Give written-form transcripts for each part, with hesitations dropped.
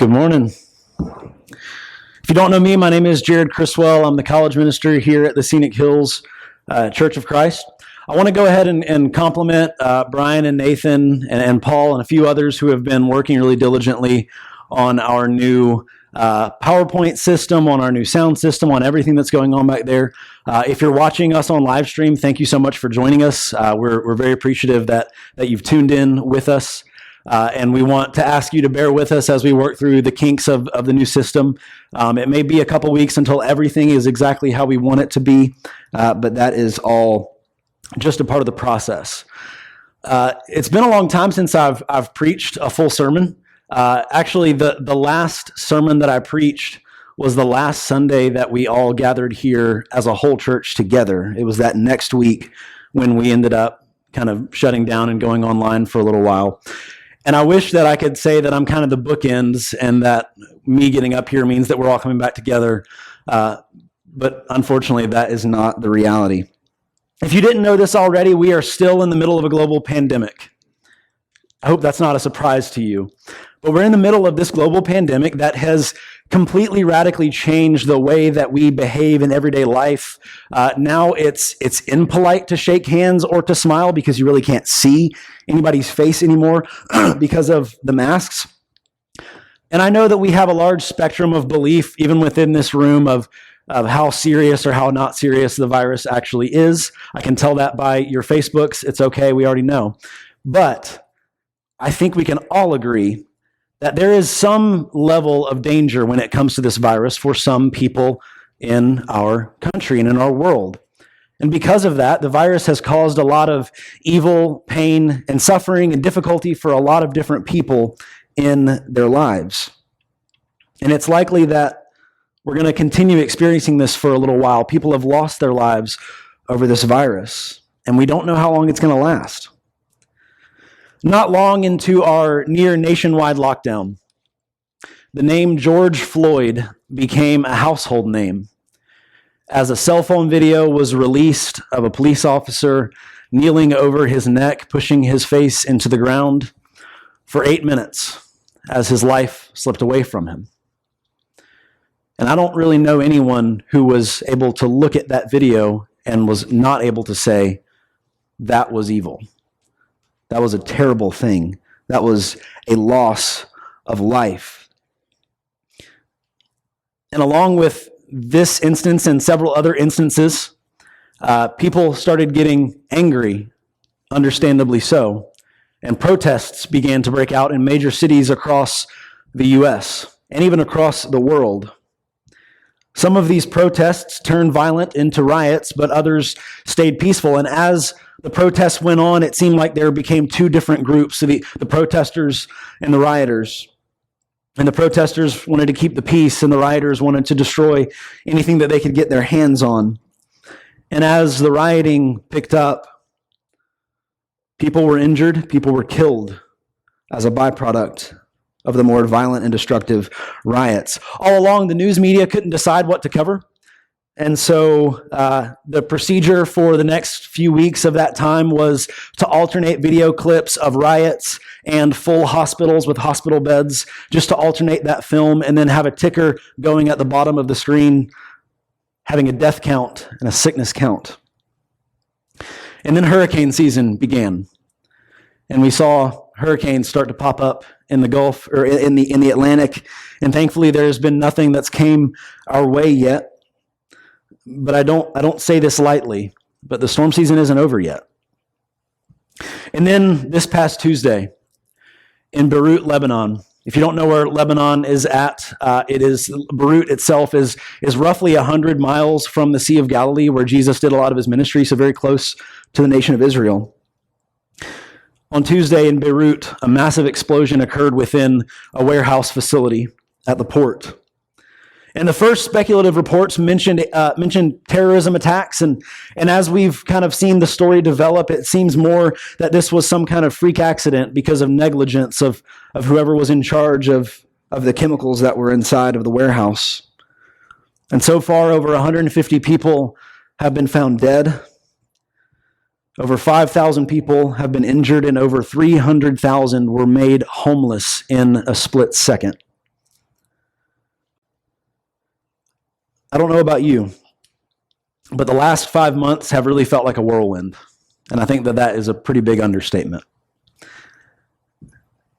Good morning. If you don't know me, my name is Criswell. I'm the college minister here at the Scenic Hills Church of Christ. I want to go ahead and compliment Brian and Nathan and Paul and a few others who have been working really diligently on our new PowerPoint system, on our new sound system, on everything that's going on back there. If you're watching us on live stream, thank you so much for joining us. We're very appreciative that you've tuned in with us. And we want to ask you to bear with us as we work through the kinks of the new system. It may be a couple weeks until everything is exactly how we want it to be, but that is all just a part of the process. It's been a long time since I've preached a full sermon. Actually, the last sermon that I preached was the last Sunday that we all gathered here as a whole church together. It was that next week when we ended up kind of shutting down and going online for a little while. And I wish that I could say that I'm kind of the bookends and that me getting up here means that we're all coming back together. But unfortunately, that is not the reality. If you didn't know this already, we are still in the middle of a global pandemic. I hope that's not a surprise to you. But we're in the middle of this global pandemic that has completely radically changed the way that we behave in everyday life. Now it's impolite to shake hands or to smile because you really can't see anybody's face anymore because of the masks. And I know that we have a large spectrum of belief, even within this room, of how serious or how not serious the virus actually is. I can tell that by your Facebooks. It's okay, we already know. But I think we can all agree that there is some level of danger when it comes to this virus for some people in our country and in our world. And because of that, the virus has caused a lot of evil, pain, and suffering and difficulty for a lot of different people in their lives. And it's likely that we're going to continue experiencing this for a little while. People have lost their lives over this virus, and we don't know how long it's going to last. Not long into our near nationwide lockdown, the name George Floyd became a household name as a cell phone video was released of a police officer kneeling over his neck, pushing his face into the ground for 8 minutes as his life slipped away from him. And I don't really know anyone who was able to look at that video and was not able to say, that was evil. That was a terrible thing. That was a loss of life. And along with this instance and several other instances, people started getting angry, understandably so, and protests began to break out in major cities across the U.S. and even across the world. Some of these protests turned violent into riots, but others stayed peaceful. And as the protests went on, it seemed like there became two different groups, the protesters and the rioters. And the protesters wanted to keep the peace, and the rioters wanted to destroy anything that they could get their hands on. And as the rioting picked up, people were injured, people were killed as a byproduct of the more violent and destructive riots. All along, the news media couldn't decide what to cover. And so the procedure for the next few weeks of that time was to alternate video clips of riots and full hospitals with hospital beds, just to alternate that film and then have a ticker going at the bottom of the screen, having a death count and a sickness count. And then hurricane season began. And we saw hurricanes start to pop up in the Gulf or in the Atlantic. And thankfully, there's been nothing that's came our way yet. But I don't say this lightly, but the storm season isn't over yet. And then this past Tuesday in Beirut, Lebanon, if you don't know where Lebanon is at, Beirut itself is roughly 100 miles from the Sea of Galilee, where Jesus did a lot of his ministry, so very close to the nation of Israel. On Tuesday in Beirut, a massive explosion occurred within a warehouse facility at the port. And the first speculative reports mentioned terrorism attacks, and as we've kind of seen the story develop, it seems more that this was some kind of freak accident because of negligence of whoever was in charge of the chemicals that were inside of the warehouse. And so far, over 150 people have been found dead. Over 5,000 people have been injured, and over 300,000 were made homeless in a split second. I don't know about you, but the last 5 months have really felt like a whirlwind. And I think that that is a pretty big understatement.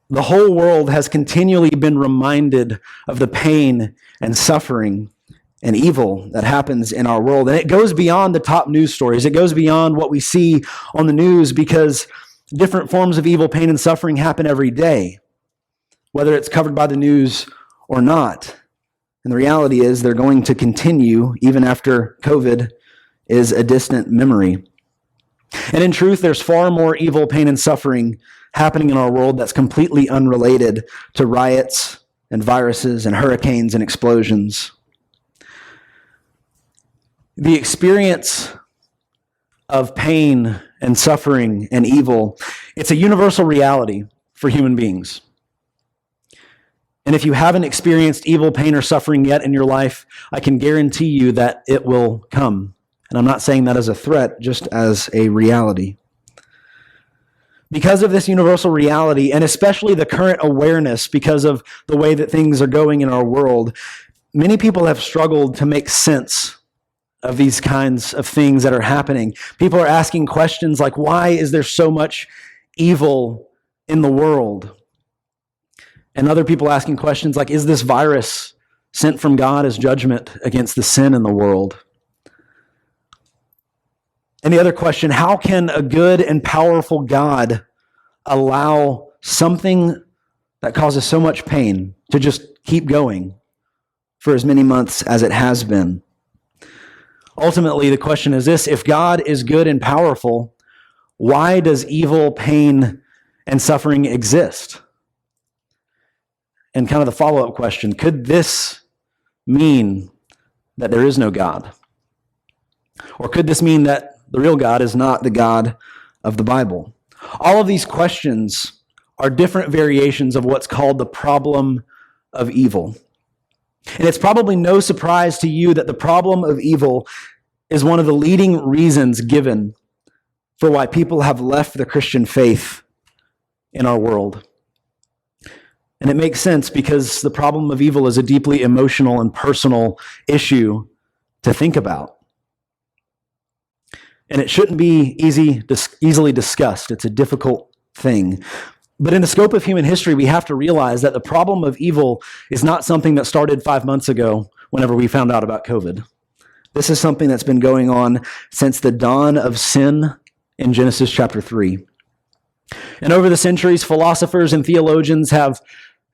The whole world has continually been reminded of the pain and suffering and evil that happens in our world. And it goes beyond the top news stories. It goes beyond what we see on the news, because different forms of evil, pain, and suffering happen every day, whether it's covered by the news or not. And the reality is they're going to continue even after COVID is a distant memory. And in truth, there's far more evil, pain, and suffering happening in our world that's completely unrelated to riots and viruses and hurricanes and explosions. The experience of pain and suffering and evil, it's a universal reality for human beings. And if you haven't experienced evil, pain, or suffering yet in your life, I can guarantee you that it will come. And I'm not saying that as a threat, just as a reality. Because of this universal reality, and especially the current awareness because of the way that things are going in our world, many people have struggled to make sense of these kinds of things that are happening. People are asking questions like, why is there so much evil in the world? And other people asking questions like, is this virus sent from God as judgment against the sin in the world? And the other question, how can a good and powerful God allow something that causes so much pain to just keep going for as many months as it has been? Ultimately, the question is this: if God is good and powerful, why does evil, pain, and suffering exist? And kind of the follow-up question, could this mean that there is no God? Or could this mean that the real God is not the God of the Bible? All of these questions are different variations of what's called the problem of evil. And it's probably no surprise to you that the problem of evil is one of the leading reasons given for why people have left the Christian faith in our world. And it makes sense, because the problem of evil is a deeply emotional and personal issue to think about. And it shouldn't be easily discussed. It's a difficult thing. But in the scope of human history, we have to realize that the problem of evil is not something that started 5 months ago whenever we found out about COVID. This is something that's been going on since the dawn of sin in Genesis chapter 3. And over the centuries, philosophers and theologians have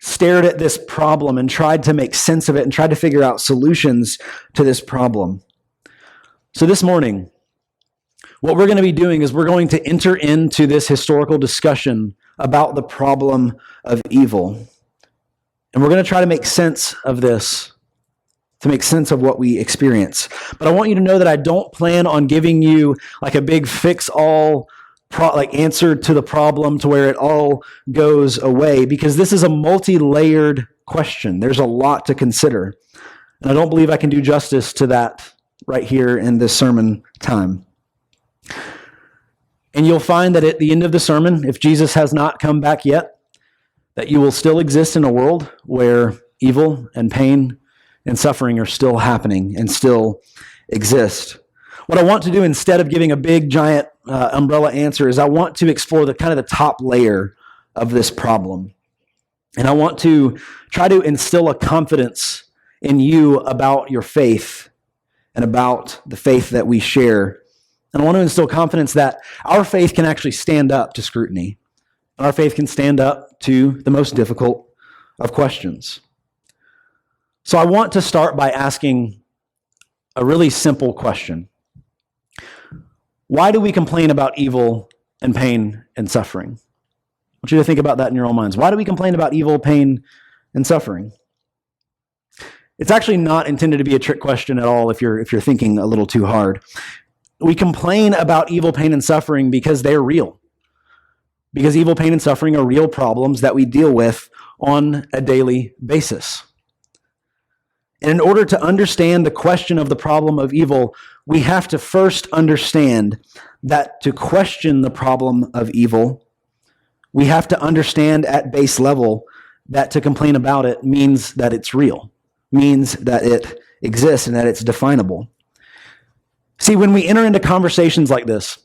stared at this problem and tried to make sense of it and tried to figure out solutions to this problem. So this morning, what we're going to be doing is we're going to enter into this historical discussion about the problem of evil. And we're going to try to make sense of this, to make sense of what we experience. But I want you to know that I don't plan on giving you like a big fix-all answer to the problem to where it all goes away, because this is a multi-layered question. There's a lot to consider. And I don't believe I can do justice to that right here in this sermon time. And you'll find that at the end of the sermon, if Jesus has not come back yet, that you will still exist in a world where evil and pain and suffering are still happening and still exist. What I want to do, instead of giving a big, giant umbrella answer, is I want to explore the kind of the top layer of this problem. And I want to try to instill a confidence in you about your faith and about the faith that we share. And I want to instill confidence that our faith can actually stand up to scrutiny. Our faith can stand up to the most difficult of questions. So I want to start by asking a really simple question. Why do we complain about evil and pain and suffering? I want you to think about that in your own minds. Why do we complain about evil, pain, and suffering? It's actually not intended to be a trick question at all if you're thinking a little too hard. We complain about evil, pain, and suffering because they're real. Because evil, pain, and suffering are real problems that we deal with on a daily basis. And in order to understand the question of the problem of evil, we have to first understand that to question the problem of evil, we have to understand at base level that to complain about it means that it's real. means that it exists and that it's definable. See, when we enter into conversations like this,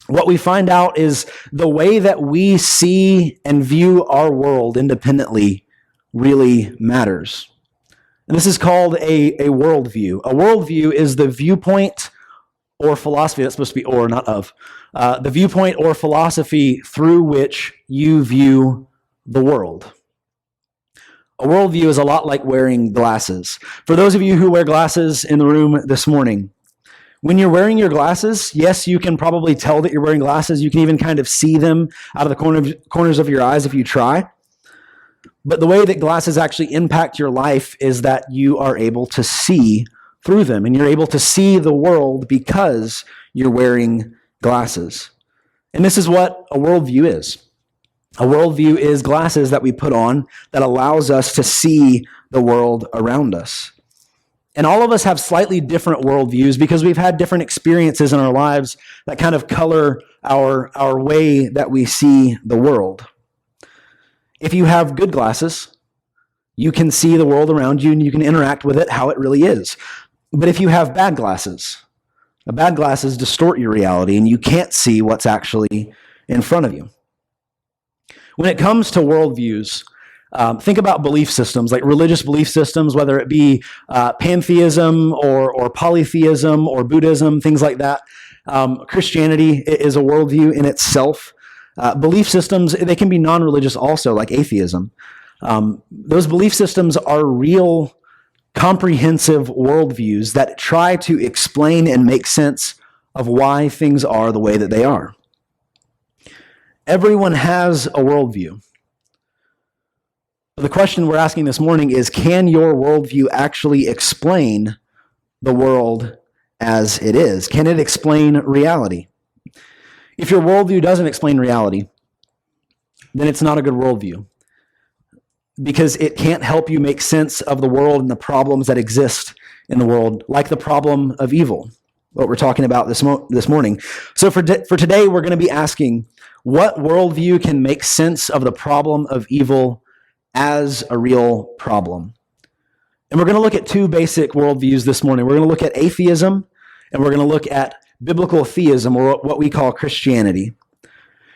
what we find out is the way that we see and view our world independently really matters. And this is called a worldview. A worldview is the viewpoint or philosophy, that's supposed to be or, not of, the viewpoint or philosophy through which you view the world. A worldview is a lot like wearing glasses. For those of you who wear glasses in the room this morning, when you're wearing your glasses, yes, you can probably tell that you're wearing glasses. You can even kind of see them out of the corners of your eyes if you try. But the way that glasses actually impact your life is that you are able to see through them, and you're able to see the world because you're wearing glasses. And this is what a worldview is. A worldview is glasses that we put on that allows us to see the world around us. And all of us have slightly different worldviews because we've had different experiences in our lives that kind of color our way that we see the world. If you have good glasses, you can see the world around you and you can interact with it how it really is. But if you have bad glasses distort your reality and you can't see what's actually in front of you. When it comes to worldviews, think about belief systems, like religious belief systems, whether it be pantheism or polytheism or Buddhism, things like that. Christianity is a worldview in itself. Belief systems, they can be non-religious also, like atheism. Those belief systems are real, comprehensive worldviews that try to explain and make sense of why things are the way that they are. Everyone has a worldview. The question we're asking this morning is, can your worldview actually explain the world as it is? Can it explain reality? If your worldview doesn't explain reality, then it's not a good worldview, because it can't help you make sense of the world and the problems that exist in the world, like the problem of evil, what we're talking about this morning. So for today, we're going to be asking, what worldview can make sense of the problem of evil as a real problem? And we're going to look at two basic worldviews this morning. We're going to look at atheism, and we're going to look at biblical theism, or what we call Christianity.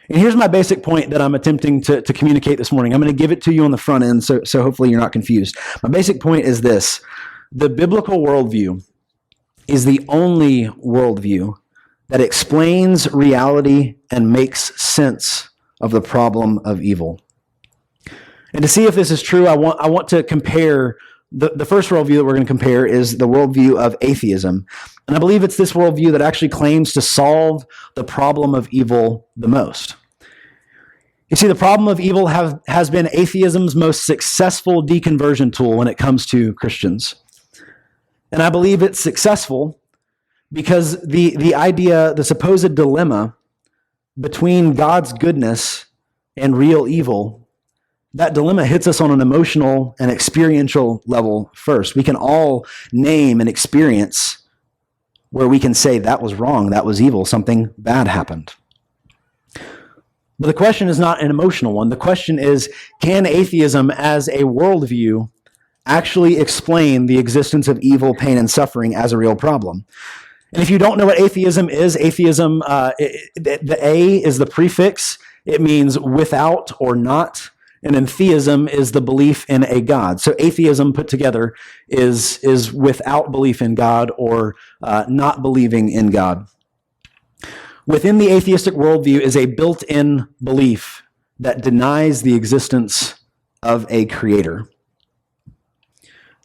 And here's my basic point that I'm attempting to communicate this morning. I'm going to give it to you on the front end, so hopefully you're not confused. My basic point is this: the biblical worldview is the only worldview that explains reality and makes sense of the problem of evil. And to see if this is true, I want to compare, the first worldview that we're going to compare is the worldview of atheism. And I believe it's this worldview that actually claims to solve the problem of evil the most. You see, the problem of evil has been atheism's most successful deconversion tool when it comes to Christians. And I believe it's successful because the idea, the supposed dilemma between God's goodness and real evil, that dilemma hits us on an emotional and experiential level first. We can all name an experience where we can say that was wrong, that was evil, something bad happened. But the question is not an emotional one. The question is, can atheism as a worldview actually explain the existence of evil, pain, and suffering as a real problem? And if you don't know what atheism is, the A is the prefix. It means without or not. And then theism is the belief in a God. So atheism put together is without belief in God, or not believing in God. Within the atheistic worldview is a built-in belief that denies the existence of a creator.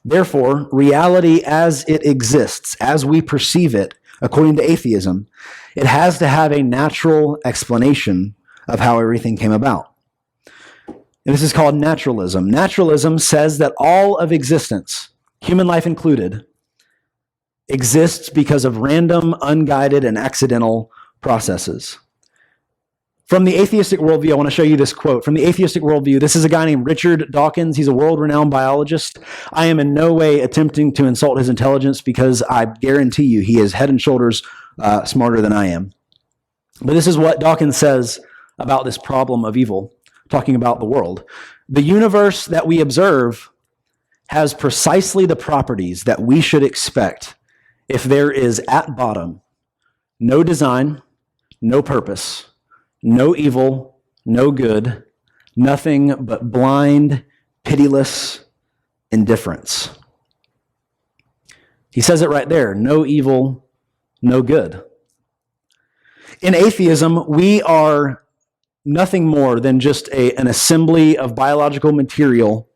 Therefore, reality as it exists, as we perceive it, according to atheism, it has to have a natural explanation of how everything came about. And this is called naturalism. Naturalism says that all of existence, human life included, exists because of random, unguided, and accidental processes. From the atheistic worldview, I want to show you this quote. From the atheistic worldview, this is a guy named Richard Dawkins. He's a world-renowned biologist. I am in no way attempting to insult his intelligence, because I guarantee you he is head and shoulders smarter than I am. But this is what Dawkins says about this problem of evil, talking about the world. The universe that we observe has precisely the properties that we should expect if there is at bottom no design, no purpose, no evil, no good, nothing but blind, pitiless indifference. He says it right there, no evil, no good. In atheism, we are nothing more than just an assembly of biological material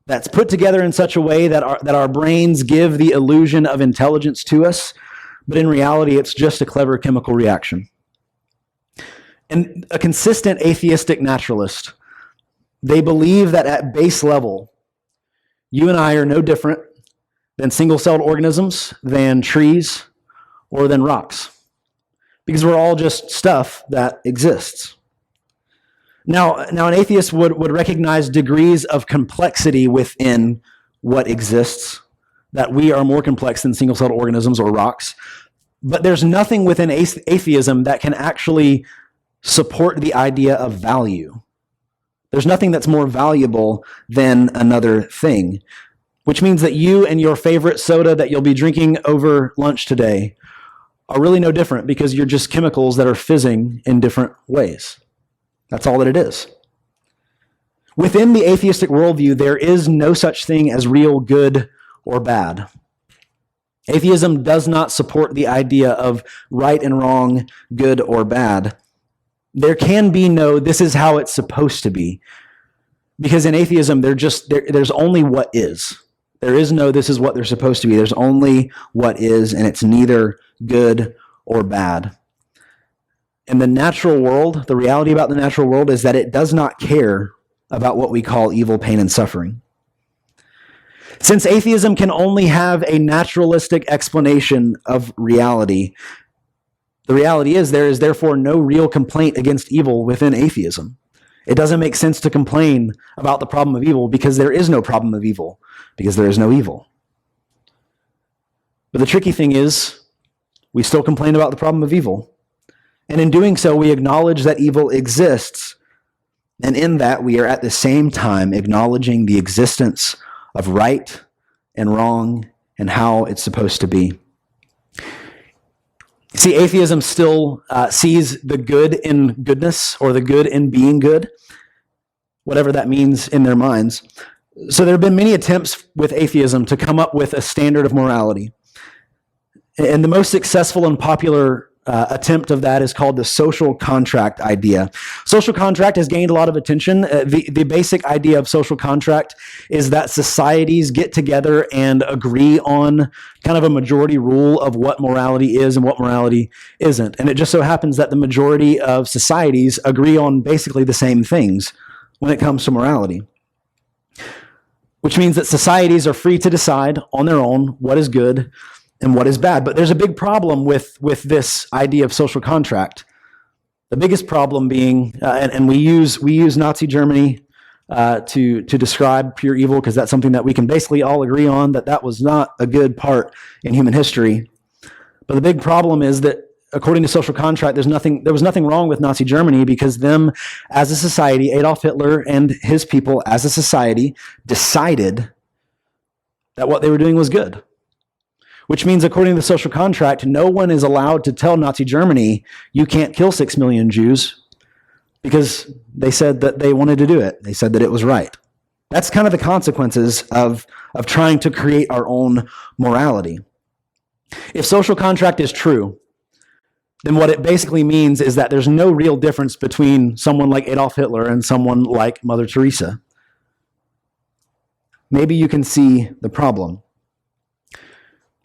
that's put together in such a way that our brains give the illusion of intelligence to us, but in reality, it's just a clever chemical reaction. And a consistent atheistic naturalist, they believe that at base level, you and I are no different than single-celled organisms, than trees, or than rocks, because we're all just stuff that exists. Now an atheist would recognize degrees of complexity within what exists, that we are more complex than single-celled organisms or rocks. But there's nothing within atheism that can actually support the idea of value. There's nothing that's more valuable than another thing, which means that you and your favorite soda that you'll be drinking over lunch today are really no different because you're just chemicals that are fizzing in different ways. That's all that it is. Within the atheistic worldview, there is no such thing as real good or bad. Atheism does not support the idea of right and wrong, good or bad. There can be no, this is how it's supposed to be. Because in atheism, there's only what is. There is no, this is what they're supposed to be. There's only what is, and it's neither good or bad. In the natural world, the reality about the natural world is that it does not care about what we call evil, pain, and suffering. Since atheism can only have a naturalistic explanation of reality, the reality is there is therefore no real complaint against evil within atheism. It doesn't make sense to complain about the problem of evil because there is no problem of evil, because there is no evil. But the tricky thing is, we still complain about the problem of evil. And in doing so, we acknowledge that evil exists. And in that, we are at the same time acknowledging the existence of right and wrong and how it's supposed to be. See, atheism still sees the good in goodness or the good in being good, whatever that means in their minds. So there have been many attempts with atheism to come up with a standard of morality. And the most successful and popular attempt of that is called the social contract idea. Social contract has gained a lot of attention. The basic idea of social contract is that societies get together and agree on kind of a majority rule of what morality is and what morality isn't. And it just so happens that the majority of societies agree on basically the same things when it comes to morality, which means that societies are free to decide on their own what is good and what is bad. But there's a big problem with this idea of social contract. The biggest problem being, and we use Nazi Germany to describe pure evil, because that's something that we can basically all agree on, that was not a good part in human history. But the big problem is that according to social contract, there was nothing wrong with Nazi Germany, because them as a society, Adolf Hitler and his people as a society decided that what they were doing was good. Which means, according to the social contract, no one is allowed to tell Nazi Germany, you can't kill 6 million Jews, because they said that they wanted to do it. They said that it was right. That's kind of the consequences of trying to create our own morality. If social contract is true, then what it basically means is that there's no real difference between someone like Adolf Hitler and someone like Mother Teresa. Maybe you can see the problem.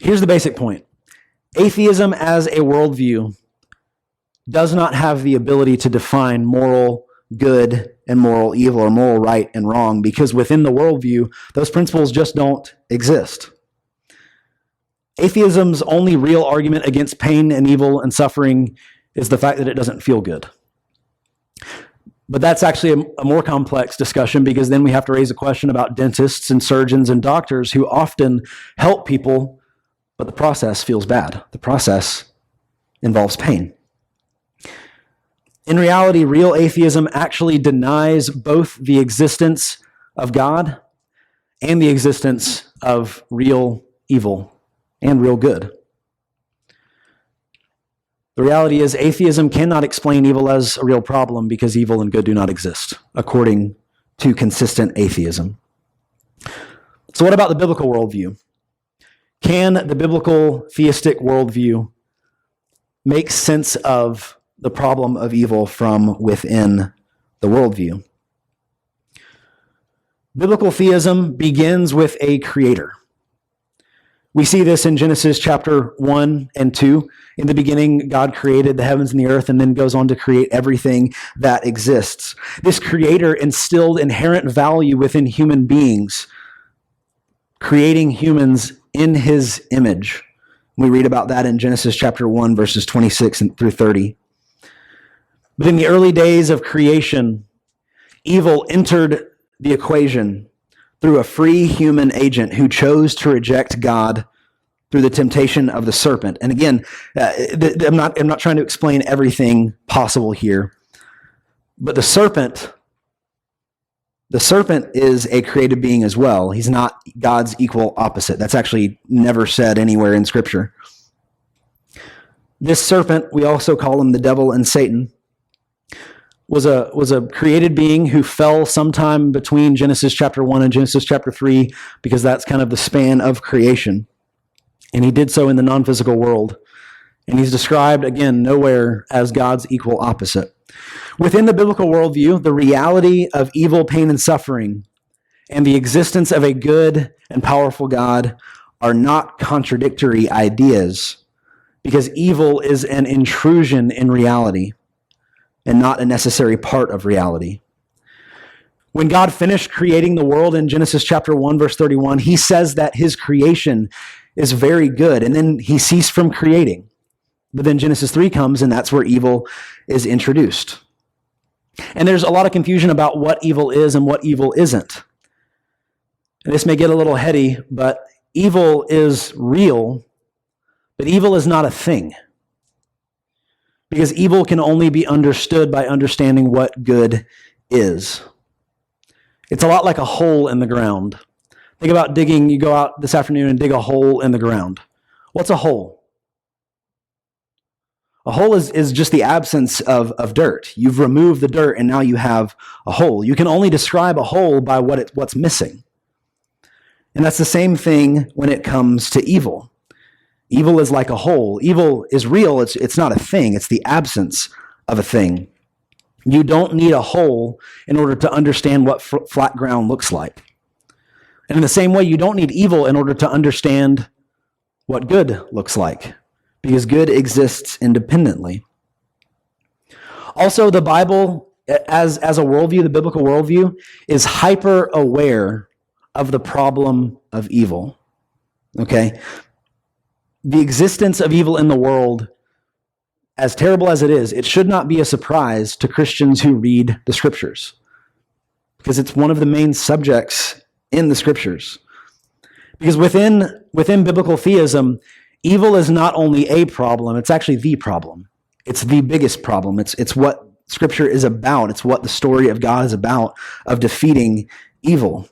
Here's the basic point. Atheism as a worldview does not have the ability to define moral good and moral evil, or moral right and wrong, because within the worldview, those principles just don't exist. Atheism's only real argument against pain and evil and suffering is the fact that it doesn't feel good. But that's actually a more complex discussion, because then we have to raise a question about dentists and surgeons and doctors who often help people, but the process feels bad. The process involves pain. In reality, real atheism actually denies both the existence of God and the existence of real evil and real good. The reality is atheism cannot explain evil as a real problem because evil and good do not exist, according to consistent atheism. So what about the biblical worldview? Can the biblical theistic worldview make sense of the problem of evil from within the worldview? Biblical theism begins with a creator. We see this in Genesis chapter 1 and 2. In the beginning, God created the heavens and the earth and then goes on to create everything that exists. This creator instilled inherent value within human beings, creating humans in his image. We read about that in Genesis chapter 1, verses 26 through 30. But in the early days of creation, evil entered the equation through a free human agent who chose to reject God through the temptation of the serpent. And again, I'm not trying to explain everything possible here, but the serpent is a created being as well. He's not God's equal opposite. That's actually never said anywhere in Scripture. This serpent, we also call him the devil and Satan, was a created being who fell sometime between Genesis chapter 1 and Genesis chapter 3, because that's kind of the span of creation. And he did so in the non-physical world. And he's described, again, nowhere as God's equal opposite. Within the biblical worldview, the reality of evil, pain, and suffering and the existence of a good and powerful God are not contradictory ideas, because evil is an intrusion in reality and not a necessary part of reality. When God finished creating the world in Genesis chapter 1, verse 31, he says that his creation is very good, and then he ceased from creating. But then Genesis 3 comes, and that's where evil is introduced. And there's a lot of confusion about what evil is and what evil isn't. And this may get a little heady, but evil is real, but evil is not a thing. Because evil can only be understood by understanding what good is. It's a lot like a hole in the ground. Think about digging. You go out this afternoon and dig a hole in the ground. What's a hole? A hole is just the absence of dirt. You've removed the dirt and now you have a hole. You can only describe a hole by what's missing. And that's the same thing when it comes to evil. Evil is like a hole. Evil is real. It's not a thing. It's the absence of a thing. You don't need a hole in order to understand what flat ground looks like. And in the same way, you don't need evil in order to understand what good looks like, because good exists independently. Also, the Bible, as a worldview, the biblical worldview, is hyper aware of the problem of evil. Okay? The existence of evil in the world, as terrible as it is, it should not be a surprise to Christians who read the Scriptures, because it's one of the main subjects in the Scriptures. Because within biblical theism, evil is not only a problem, it's actually the problem. It's the biggest problem. It's what Scripture is about. It's what the story of God is about, of defeating evil.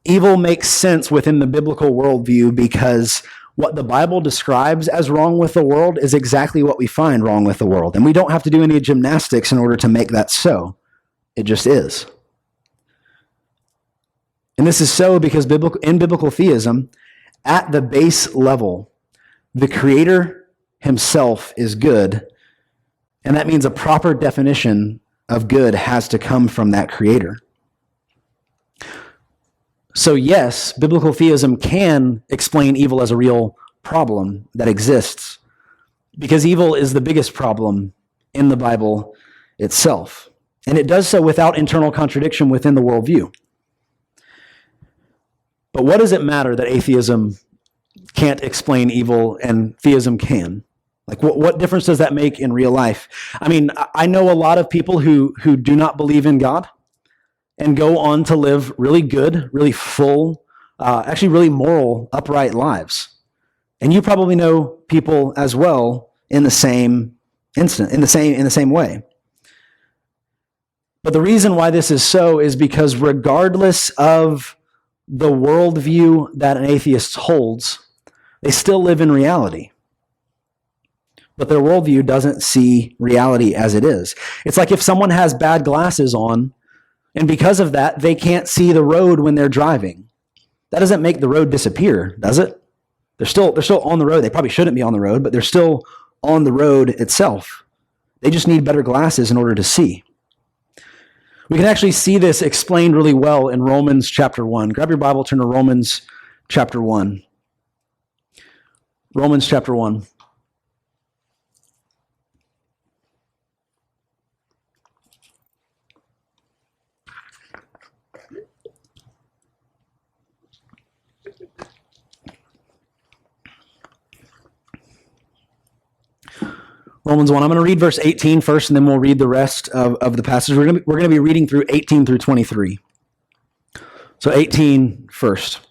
Evil makes sense within the biblical worldview because what the Bible describes as wrong with the world is exactly what we find wrong with the world. And we don't have to do any gymnastics in order to make that so. It just is. And this is so because in biblical theism, at the base level, the Creator himself is good, and that means a proper definition of good has to come from that Creator. So yes, biblical theism can explain evil as a real problem that exists, because evil is the biggest problem in the Bible itself. And it does so without internal contradiction within the worldview. But what does it matter that atheism can't explain evil and theism can? Like, what difference does that make in real life? I mean, I know a lot of people who do not believe in God and go on to live really good, really full, actually really moral, upright lives. And you probably know people as well in the same instant, in the same way. But the reason why this is so is because regardless of the worldview that an atheist holds, they still live in reality. But their worldview doesn't see reality as it is. It's like if someone has bad glasses on, and because of that, they can't see the road when they're driving. That doesn't make the road disappear, does it? They're still on the road. They probably shouldn't be on the road, but they're still on the road itself. They just need better glasses in order to see. We can actually see this explained really well in Romans chapter 1. Grab your Bible, turn to Romans chapter 1. Romans chapter 1. Romans 1. I'm going to read verse 18 first, and then we'll read the rest of the passage. We're going to be reading through 18 through 23. So 18 first.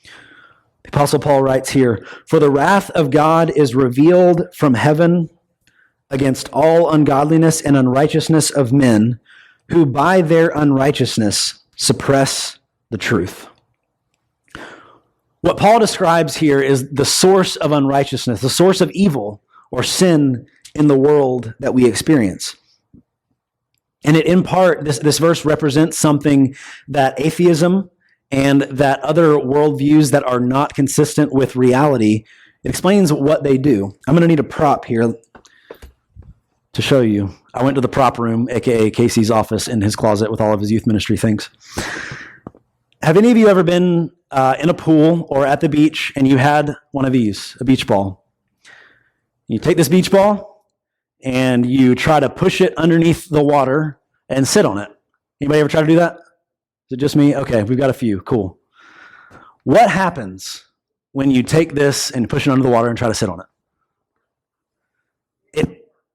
The Apostle Paul writes here, "For the wrath of God is revealed from heaven against all ungodliness and unrighteousness of men, who by their unrighteousness suppress the truth." What Paul describes here is the source of unrighteousness, the source of evil or sin in the world that we experience. And in part, this verse represents something that atheism and that other worldviews that are not consistent with reality, it explains what they do. I'm going to need a prop here to show you. I went to the prop room, aka Casey's office, in his closet with all of his youth ministry things. Have any of you ever been in a pool or at the beach and you had one of these, a beach ball? You take this beach ball and you try to push it underneath the water and sit on it. Anybody ever try to do that? Is it just me? Okay, we've got a few. Cool. What happens when you take this and push it under the water and try to sit on it?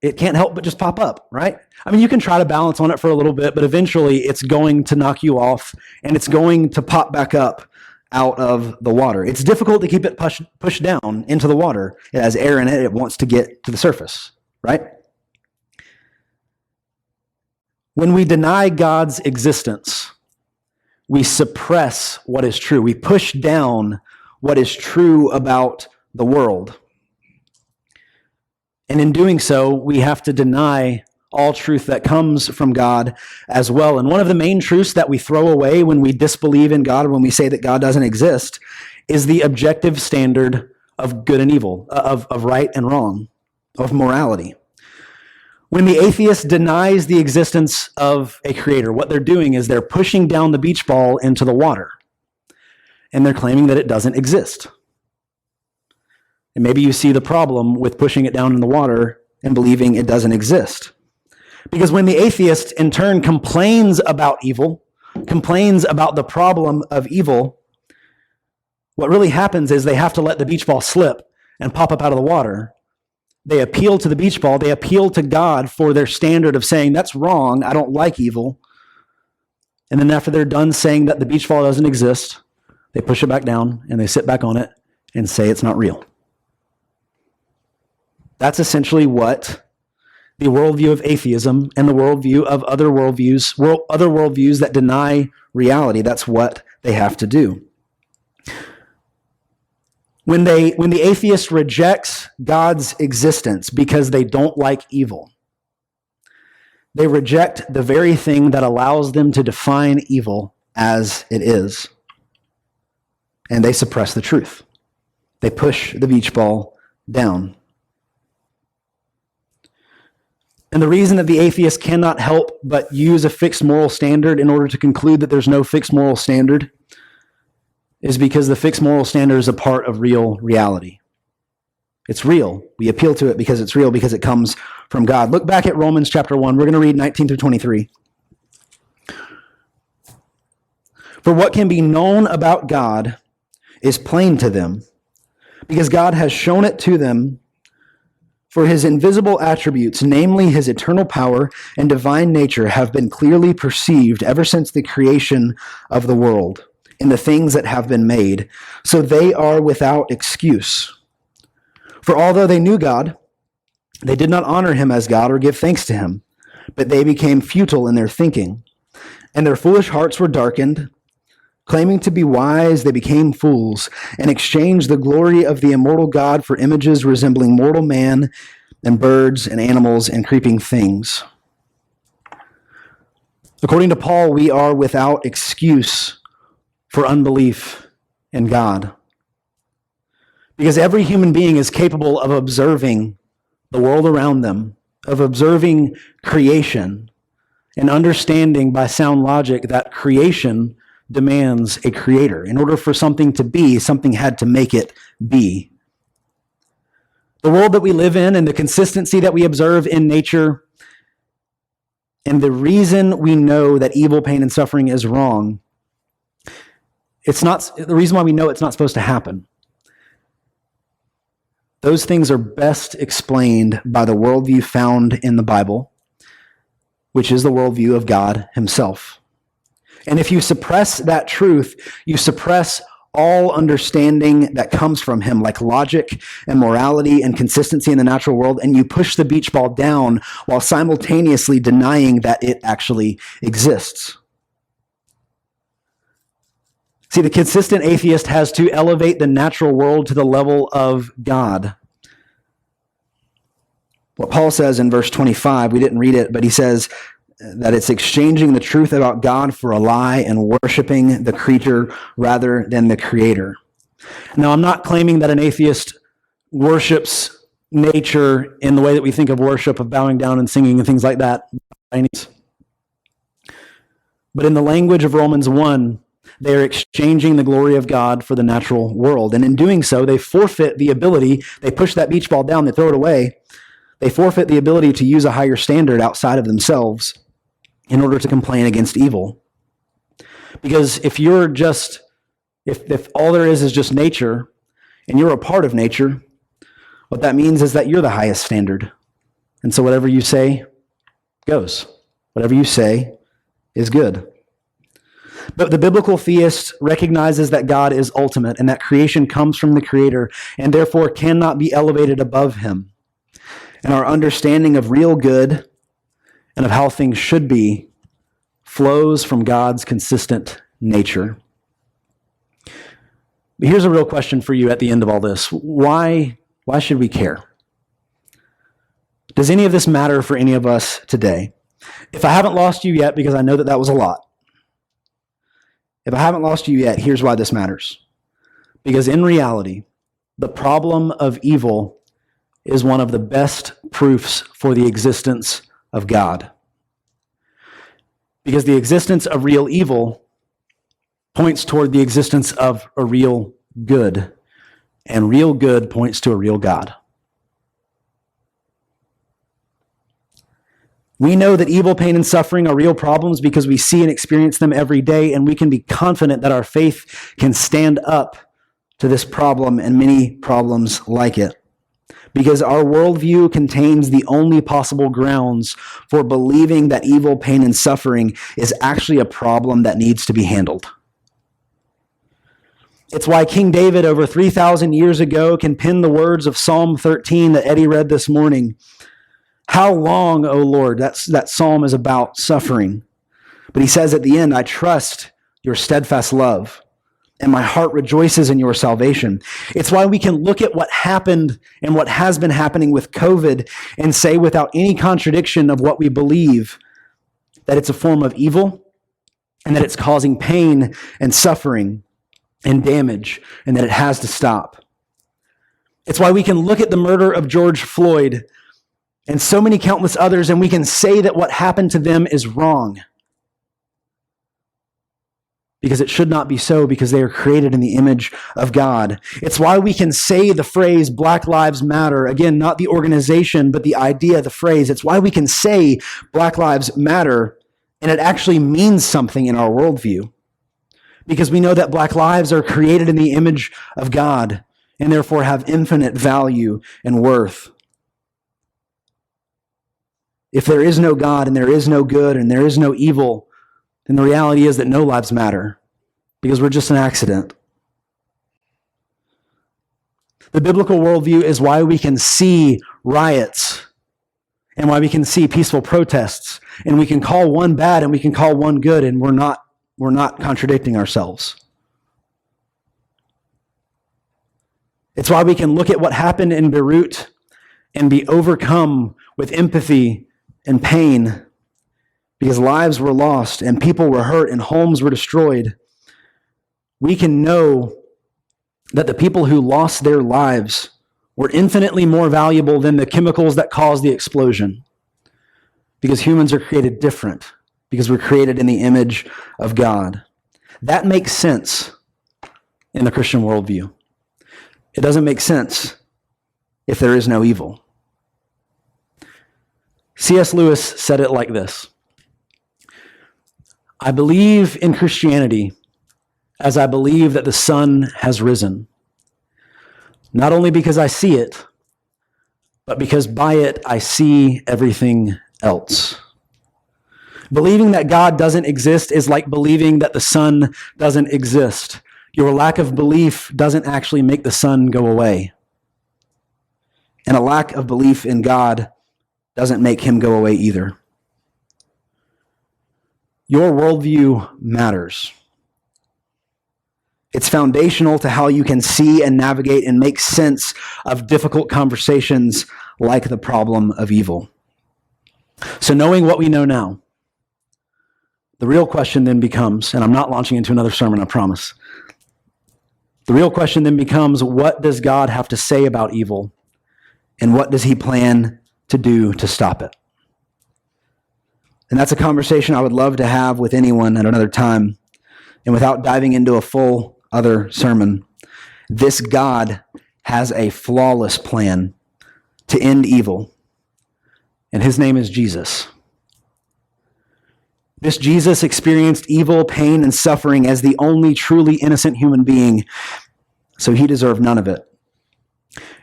It can't help but just pop up, right? I mean, you can try to balance on it for a little bit, but eventually it's going to knock you off and it's going to pop back up out of the water. It's difficult to keep it pushed down into the water. It has air in it. It wants to get to the surface, right? When we deny God's existence, we suppress what is true. We push down what is true about the world. And in doing so, we have to deny all truth that comes from God as well. And one of the main truths that we throw away when we disbelieve in God, or when we say that God doesn't exist, is the objective standard of good and evil, of right and wrong, of morality. When the atheist denies the existence of a creator, what they're doing is they're pushing down the beach ball into the water, and they're claiming that it doesn't exist. And maybe you see the problem with pushing it down in the water and believing it doesn't exist. Because when the atheist in turn complains about evil, complains about the problem of evil, what really happens is they have to let the beach ball slip and pop up out of the water. They appeal to the beach ball. They appeal to God for their standard of saying, that's wrong, I don't like evil. And then after they're done saying that the beach ball doesn't exist, they push it back down and they sit back on it and say it's not real. That's essentially what the worldview of atheism and the worldview of other worldviews that deny reality, that's what they have to do. When the atheist rejects God's existence because they don't like evil, they reject the very thing that allows them to define evil as it is. And they suppress the truth. They push the beach ball down. And the reason that the atheist cannot help but use a fixed moral standard in order to conclude that there's no fixed moral standard is because the fixed moral standard is a part of real reality. It's real. We appeal to it because it's real, because it comes from God. Look back at Romans chapter 1. We're going to read 19 through 23. For what can be known about God is plain to them, because God has shown it to them. For his invisible attributes, namely his eternal power and divine nature, have been clearly perceived ever since the creation of the world in the things that have been made, so they are without excuse. For although they knew God, they did not honor him as God or give thanks to him, but they became futile in their thinking, and their foolish hearts were darkened. Claiming to be wise, they became fools and exchanged the glory of the immortal God for images resembling mortal man and birds and animals and creeping things. According to Paul, we are without excuse for unbelief in God. Because every human being is capable of observing the world around them, of observing creation, and understanding by sound logic that creation demands a creator. In order for something to be, something had to make it be. The world that we live in and the consistency that we observe in nature, and the reason we know that evil, pain, and suffering is wrong, the reason why we know it's not supposed to happen. Those things are best explained by the worldview found in the Bible, which is the worldview of God himself. And if you suppress that truth, you suppress all understanding that comes from him, like logic and morality and consistency in the natural world, and you push the beach ball down while simultaneously denying that it actually exists. See, the consistent atheist has to elevate the natural world to the level of God. What Paul says in verse 25, we didn't read it, but he says that it's exchanging the truth about God for a lie and worshiping the creature rather than the creator. Now, I'm not claiming that an atheist worships nature in the way that we think of worship, of bowing down and singing and things like that. But in the language of Romans 1, they are exchanging the glory of God for the natural world. And in doing so, they forfeit the ability, they push that beach ball down, they throw it away, they forfeit the ability to use a higher standard outside of themselves in order to complain against evil. Because if all there is just nature, and you're a part of nature, what that means is that you're the highest standard. And so whatever you say goes. Whatever you say is good. But the biblical theist recognizes that God is ultimate and that creation comes from the Creator and therefore cannot be elevated above him. And our understanding of real good and of how things should be flows from God's consistent nature. But here's a real question for you at the end of all this. Why should we care? Does any of this matter for any of us today? If I haven't lost you yet, because I know that was a lot, if I haven't lost you yet, here's why this matters. Because in reality, the problem of evil is one of the best proofs for the existence of God. Because the existence of real evil points toward the existence of a real good, and real good points to a real God. We know that evil, pain, and suffering are real problems because we see and experience them every day, and we can be confident that our faith can stand up to this problem and many problems like it. Because our worldview contains the only possible grounds for believing that evil, pain, and suffering is actually a problem that needs to be handled. It's why King David, over 3,000 years ago, can pen the words of Psalm 13 that Eddie read this morning. How long, O Lord? That psalm is about suffering. But he says at the end, I trust your steadfast love, and my heart rejoices in your salvation. It's why we can look at what happened and what has been happening with COVID and say without any contradiction of what we believe that it's a form of evil and that it's causing pain and suffering and damage and that it has to stop. It's why we can look at the murder of George Floyd and so many countless others, and we can say that what happened to them is wrong. Because it should not be so, because they are created in the image of God. It's why we can say the phrase Black Lives Matter. Again, not the organization, but the idea, the phrase. It's why we can say Black Lives Matter, and it actually means something in our worldview. Because we know that Black lives are created in the image of God, and therefore have infinite value and worth. If there is no God, and there is no good, and there is no evil, then the reality is that no lives matter, because we're just an accident. The biblical worldview is why we can see riots, and why we can see peaceful protests, and we can call one bad and we can call one good, and we're not contradicting ourselves. It's why we can look at what happened in Beirut and be overcome with empathy and pain because lives were lost and people were hurt and homes were destroyed. We can know that the people who lost their lives were infinitely more valuable than the chemicals that caused the explosion, because humans are created different, because we're created in the image of God. That makes sense in the Christian worldview. It doesn't make sense if there is no evil. C.S. Lewis said it like this: I believe in Christianity as I believe that the sun has risen, not only because I see it, but because by it I see everything else. Believing that God doesn't exist is like believing that the sun doesn't exist. Your lack of belief doesn't actually make the sun go away. And a lack of belief in God doesn't make him go away either. Your worldview matters. It's foundational to how you can see and navigate and make sense of difficult conversations like the problem of evil. So knowing what we know now, the real question then becomes, and I'm not launching into another sermon, I promise. The real question then becomes, what does God have to say about evil? And what does he plan to do to stop it? And that's a conversation I would love to have with anyone at another time. And without diving into a full other sermon, this God has a flawless plan to end evil. And his name is Jesus. This Jesus experienced evil, pain, and suffering as the only truly innocent human being, so he deserved none of it.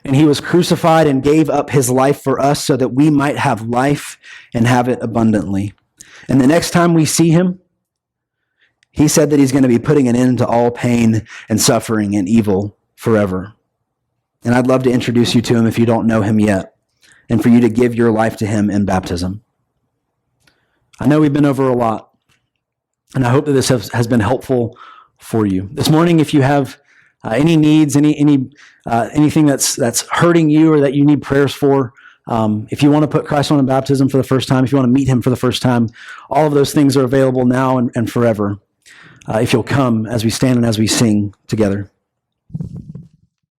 And he was crucified and gave up his life for us so that we might have life and have it abundantly. And the next time we see him, he said that he's going to be putting an end to all pain and suffering and evil forever. And I'd love to introduce you to him if you don't know him yet, and for you to give your life to him in baptism. I know we've been over a lot, and I hope that this has been helpful for you. This morning, if you have any needs, anything that's hurting you or that you need prayers for, if you want to put Christ on in baptism for the first time, if you want to meet him for the first time, all of those things are available now and forever. If you'll come as we stand and as we sing together.